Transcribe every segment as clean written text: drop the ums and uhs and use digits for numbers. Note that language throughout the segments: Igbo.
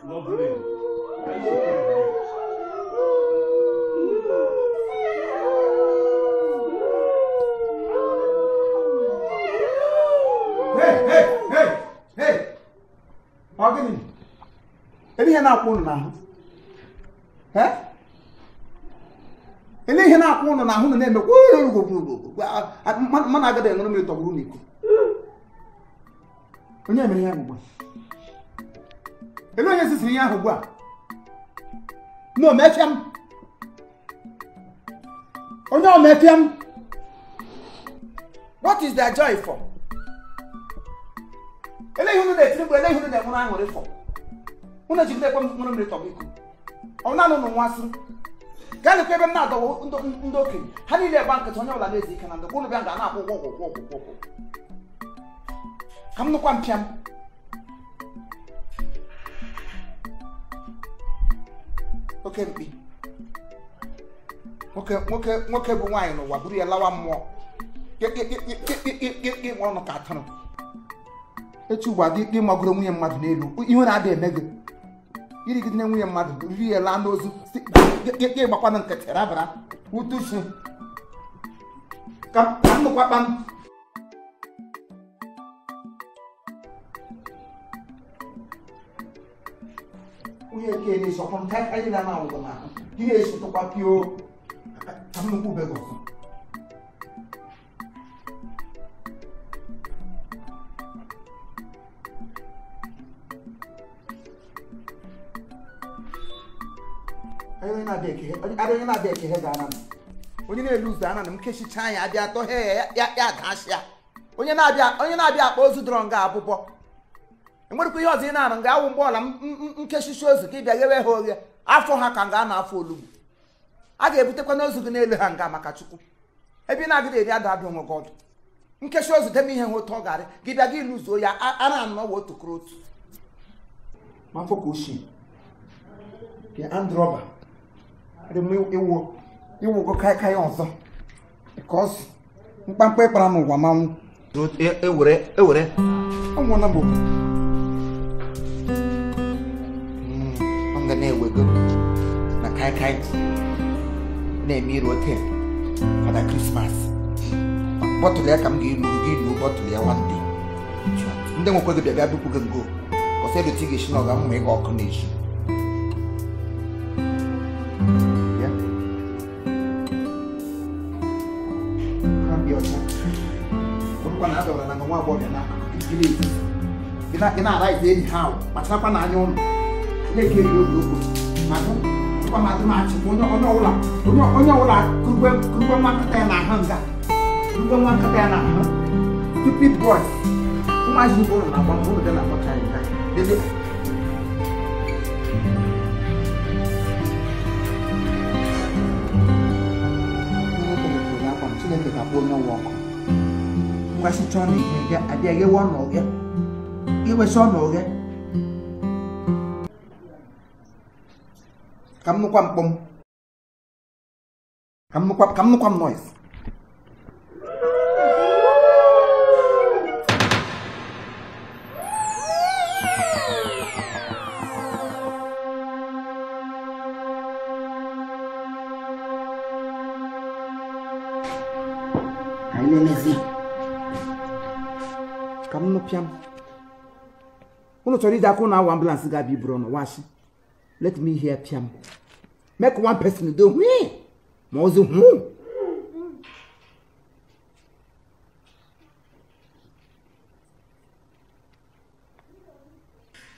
Lovely. Hey! Ogini. Any hen up one now? Eh? Any hen up one now? Who name the man? I got a number of Runico. When you have one. Hello, yes, is here. No, met him. Oh, no, met him. What is their joy for? Who that one I'm for? Who knows you take 1 minute of it? Oh, no, once. Can you pay them now? Undoking. How did their bankers on your lazy can the Gulu Bank and Apple walk. Come to one champ. Okay, wine or what would you allow more? Get one of carton. It's you what give my grooming and mother name. You and I did make it. You didn't know your mother. Real landos get my one and Caterabra. Who do soon? Come, what man? We are getting so contact. I didn't know the man. He is to what you. I'm no good. I don't know that he had done. When you lose down and kiss your china, I got to hair, ya, when you're not supposed to drunk up. And what could you see now and go on board and kiss your shoes to keep your hole after her can go for Lu. I gave it to Conos to the nail and Gamakachu. Have you not get that room of God? In case you tell me who talk at it, give a gill lose, I don't know what to quote. Mafokushi. And robber. The milk you will go kai also. Because one paper on one man. I'm one number. I'm the name we go. Na kai. Name me rote for the Christmas. Bottle I come give you bottle one day. Then we'll go to the baby who can go. Because everything is not going to make all condition. Ina right anyhow, but not an iron. They give you Madam, stupid boy. Who might you go on about more than a time? Quasi Johnny, I dare you one more. You were so no. Come no quam. Come no quam noise. Come no piam. Uno sorry that kuna ambulance ga bi bro no washi. Let me hear piam. Make one person do me. Mozu hu.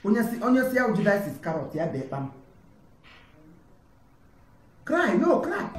Onya see how Judas is carrot ya be pam. Cry, no cry.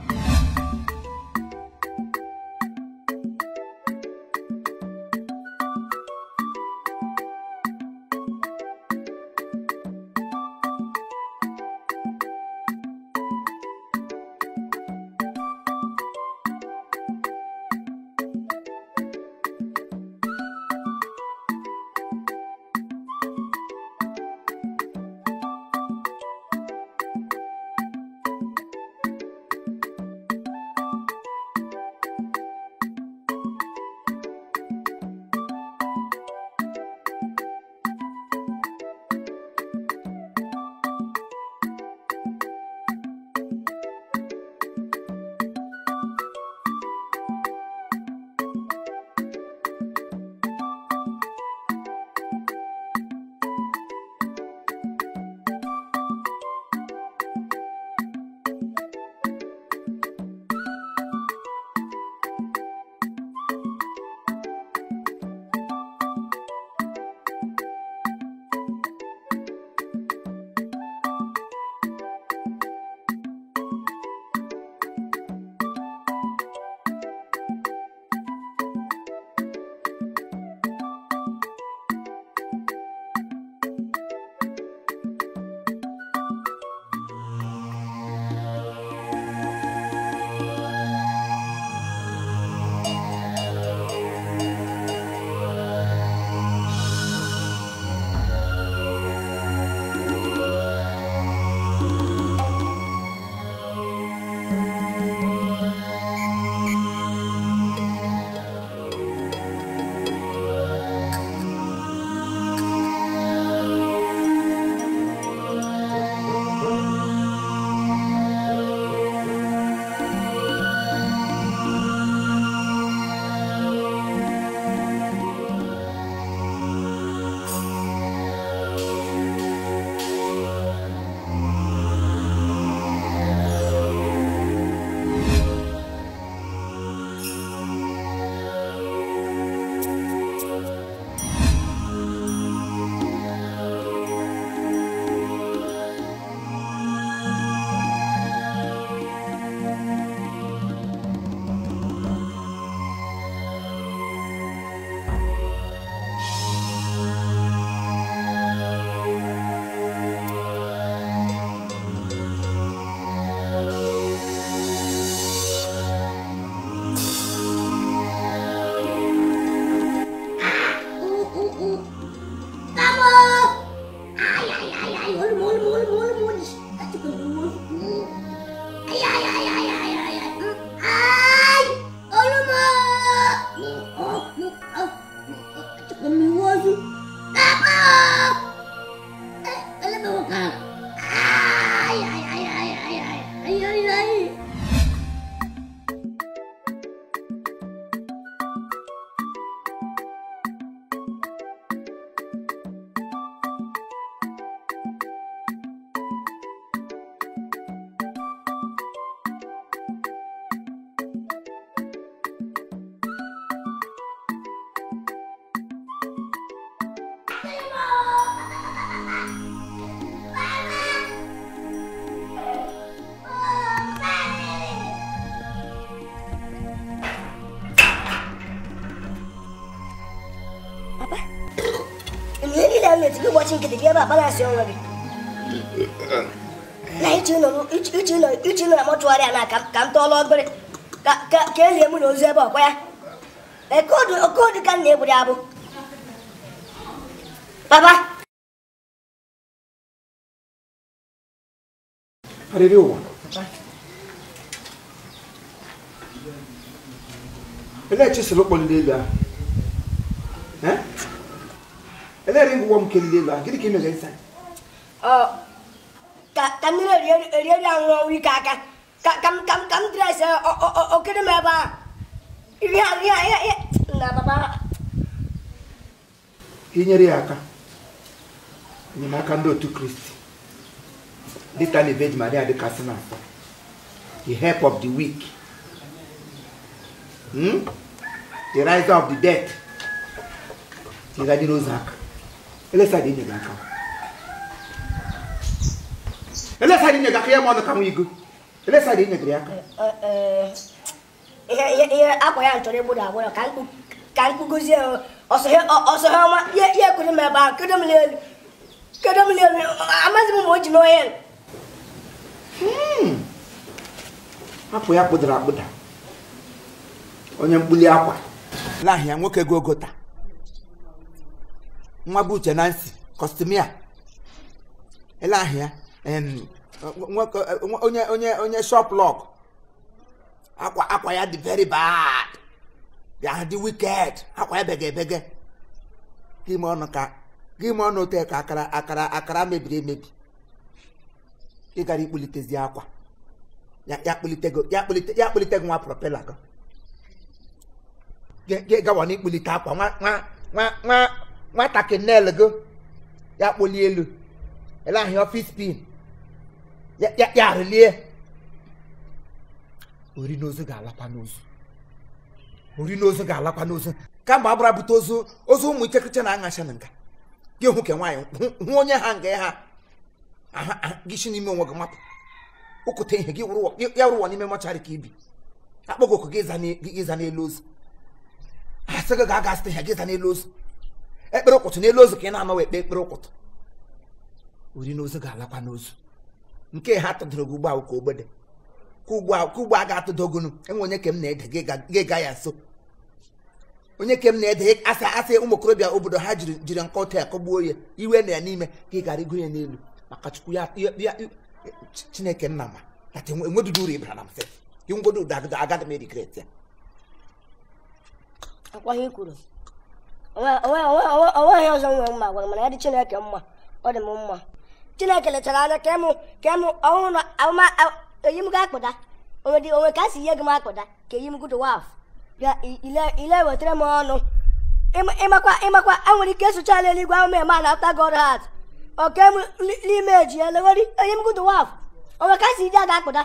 toilet gị ụbọchị nkịtị bịa ebe a balance onwe gị na ichi nọ na mọchụarị a na ka m tọọla ọgbịrị ka elie mụ na ozu ebe ọkwa ya okodu ka m na-egburi abụ papa arịrị ụwa ele chisịrị ụkpọlile elu ahụ elere ngwụwọ m kelile elu ahụ gịnị ka imega ịsa ka mmiri erieri ahụ ọnwụ ike aka ka m dres okere m ebe ahụ ihe na papa inyere ya aka enyemaka ndị otu kristi dịka na Virgin Maria dịkasị n'afọ the help of the weak the rise of the dead ịgadị n'ozu aka elesa dị inye gị aka elesa dị inye gị aka ya ma ọnụ ka nwa igo elesa dị inye gị aka ihe akwa ya chọrọ egbuda agbụrụ ka mkpugozie ọsọ ha ọma ya ekwere m ebe ahụ kedo m n'elu amaghị m ma o ji n'onye hapụ ya kpụdara akpụda onye mkpuli akwa lahịa nwoke gogota nwa bụ uche Nancy kọstumia elahịa onye shop lock akwa ya dị very bad ya dị wicked akwa ya bege gị ma ọnụ ote ka akara mebiri emebi ị gara ikpulitezi akwa ya kpulite gị nwa propela gị gawa na ikpulite akwa nwatakịrị nel gị ya kpolie elu ele ahịa ọfịs pin ya arụlie ori n'ozu ga-alakwa n'ozu kamgbe agbara bute ozu ụmụ ichekiche na aṅacha na nga gị hụ ke nwaanyị hụ onye ha nga ha gị si n'ime onwe gị mapụ ụkụta ihe gị ya rụwa n'ime mọcharị ka ibi akpọgokụ gị ịza n'elu ozu asị gị ga-aga site ihe gị za n'elu ozu ekpere ụkwụtụ n'elu ozu ka ị na-ama wee kpee ekpere ụkwụtụ ori n'ozu ga-alakwa n'ozu nke ha tụdoro gị ugbu a ka ogbede ka ugbu a ga-atụdogonu enwe onye ke m na-ede gị ga ya nso onye ke m na-ede asị ụmụ okorobịa obodo ha jiri nka ụta ya kọgbuo ya iwe na ya n'ime ka ị gara igoro ya n'elu maka chukwu ya chineke nna ma kata enwedudu uru ịbara na mfe gị ngwodo ụda agada m erigret ya akwaghị ikwuru onweghị ọzọ nwere mma gwara mana ya dị chineke mma ọ dị m mma chineke lechara anya ka m ọhụrụ na eyi m ga-akpụda onwe ka a si ihe gị m akpụda ka eyi m good waf ile wetara m ọnụ ịmakwa enwere ike esocha ala eluigwe ahụ eme na after God heart oke m n'ime eji elegori eyi m good waf onwe ka a si ije a ga-akpụda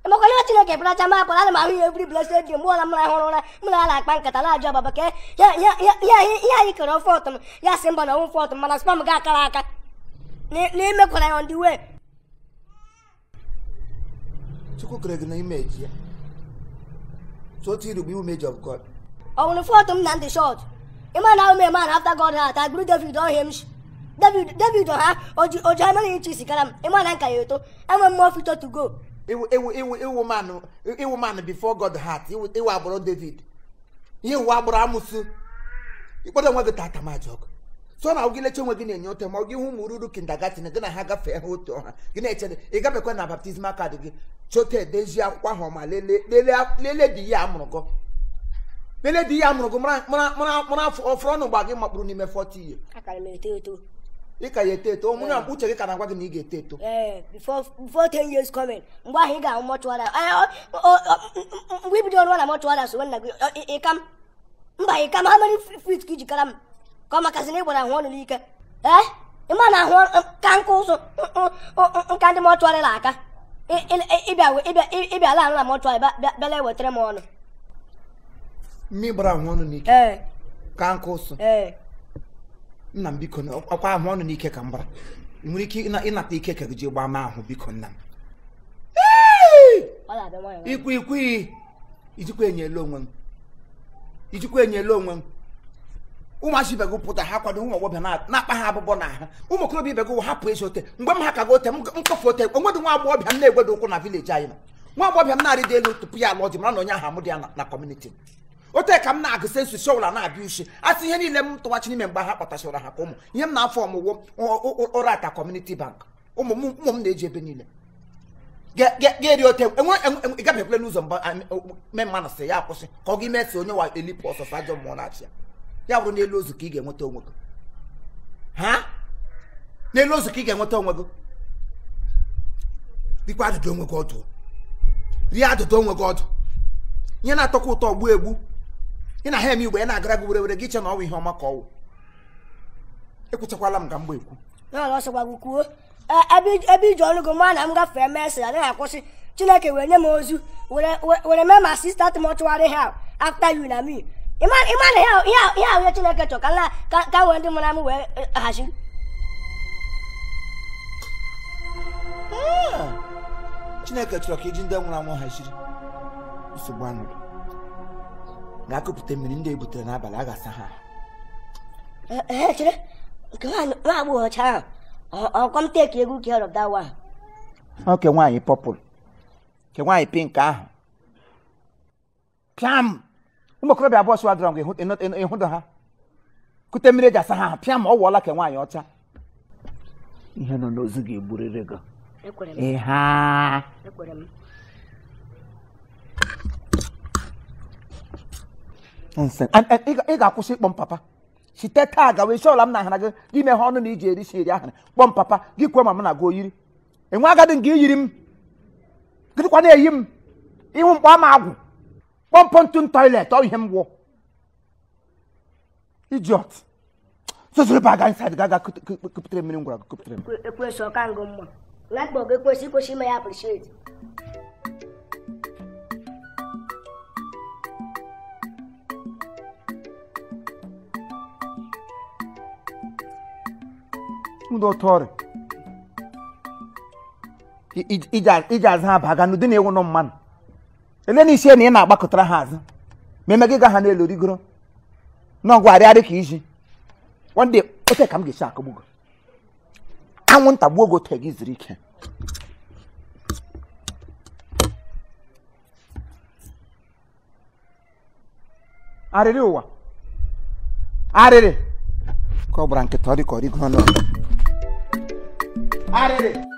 ịmakwa ihe chineke pụracha m apụda ana m ahụ ya every blessed day mgbe ọla m rahụrụ ụra m na ala akpa nkata na-ajụ ọbaba ka ihe anyị kere fọt m ya sị mba na ọnwụ fọt m mana spam ga-akara aka n'imekwara ya on the way chukwu kere gị na imeji ya so otu iru bụ image of God ọ nwere fọtụ m na ndị shọt ịma na ahụ eme na after God heart agburu David ọhịa m David ha oji ha mere iche isi kara m ịma na nka ya eto enwe mmụọ fito to go iwu man before God heart iwu agbụrụ David ihe uwe agbụrụ amụsụ ikpọdo onwe gị tata majọg so na gị leche onwe gị na-enye ote ma ọ gị hụ ụmụ ruru kindergarten gị na ha gafee ha otu ọha gị na-echere ị gafekwa na baptizmal kaadị gị chote edezie akwụkwọ ahụ ọma lelee di ya amụrụ gị mara afọ ọfụrụ ọnụ gba gị makpụrụ n'ime 40 years ị ka ya eto eto onye akpa uche gị ka na-agwa gị na ị ga-eto eto before 10 years coming mgbe ahụ ị ga-ahụ mọchụara mgbe ibido ọrụ na mọchụara so nna gị ịkam ha mere fit ka ijikara m ka ọ makasị na ị gbara ahụ ọnụ n'ike ịma na ahụ ka nka ụzụ nka ndị mọchụarị na aka ịbịa ala ahụ na mọchụarị bịala ewetara m ọnụ mmiri gbara ahụ ọnụ n'ike ka nka ụsụ nna m biko ọkwa ahụ ọnụ n'ike ka m bara nwere ike ịnata ike ka gị ji gbaa m ahụ biko nna m ikwu ijikwa enyela onwe m ụmụazị ibe gị pụta ha kwado ụmụ ọgbọbịa na-akpa ha abụbọ na ha ụmụ okorobịa ibe gị hapụ ezi ote mgbe m ha ka gị ote nkọfe ote onwedị nwa agbọghọbịa m na-egwedo ụkwụ na vileji anyị nwa agbọghọbịa m na-arị dị elu tupu ya alụọ di mara na onye ahụ amụ dị ya na kọmuniti ote ka m na-agụ sensus ọbụla na-abịa ushi asị ihe niile m tụwachi n'ime mgbe ha kpọtachara ha ka ụmụ ihe m na-afọ ọmụwụ ụrụ ata kọmuniti bank ụmụ m na-eji ebe niile ga-eri ote ịgabekwele n'ụzọ me mmanụ sị ya akwụsị ka ọ gị mesị onye wa elipụ ọsọsọ ajọ mmụọ na-achị ya bụrụ n'elu ozu ka ị ga-enweta onwe gị ha n'elu ozu ka ị ga-enweta onwe gị bikwa adụdụ onwe gị ọdụ rie adụdụ onwe gị ọdụ ihe na-atọkwa ụtọ ogbu egbu ị na ha eme igbe ya na-agara gị were gị che na ọnwụ ihe ọma ka ọwụ ekwuchakwala m ka mgbe ekwu kwuo ebe iji ọrụ gị ma na m gafee mesị anaghị akwụsị Chineke were nye m ozu were mee ma sista tụmọchụwarị ha after you na me ịma na ihe ahụ Chineke chọ ka nwee ndị mụrụ m wee haziri Chineke chọrọ ka iji ndị nwụrụ anwụ haziri nsogbu anụ ga-akụpụta mmiri ndị ebutere n'abalị a ga-asa ha chere nke nwa agbọghọ ọcha ahụ come take a good care of that one. Oke nwaanyị purple ke nwaanyị pink ahụ pịam ụmụ okorobịa abụọ sụwa drọm ịhụdọ ha kute mmiri eji asa ha pịam ọ wụọla ke nwaanyị ọcha ihe nọ n'ozu ga-egburịrị gị ịha ị ga-akwụsị ịkpọ m papa site taa gawa isi ọla m na ahara gị gị mee ha ọnụ na iji eri si eri ahara kpọ m papa gị kwuo ma m na-agụ oyiri enwe agadi nke iyiri m gịdịkwa na-eyi m ihu mkpọ ama agwụ kpọmpọ ntụ toilet ọ ihe m gwụ idiot sozuru ba aga inside gaga kupụtere mmiri m gwara gị kupụtere m ekwesị ọka ngụ mma lakpọ gị ekwesị ime ya appreciate ndị ụtọ ọrịa iji azụ ha baga n'ụdị na-ewu nọ mmanụ ele na isi na ị na-agbakọtara ha azụ ma eme gị ga ha n'elu rigoro n'ọgwụ arịarị ka iji wande ote ka m ga-esi akụgbugo anwụnta gbuo oge ote gị zuru ike arịrị ụwa arịrị ka ọ gbara nkịta ọ dị ka ọ rigoro n'ọgwụ arịrị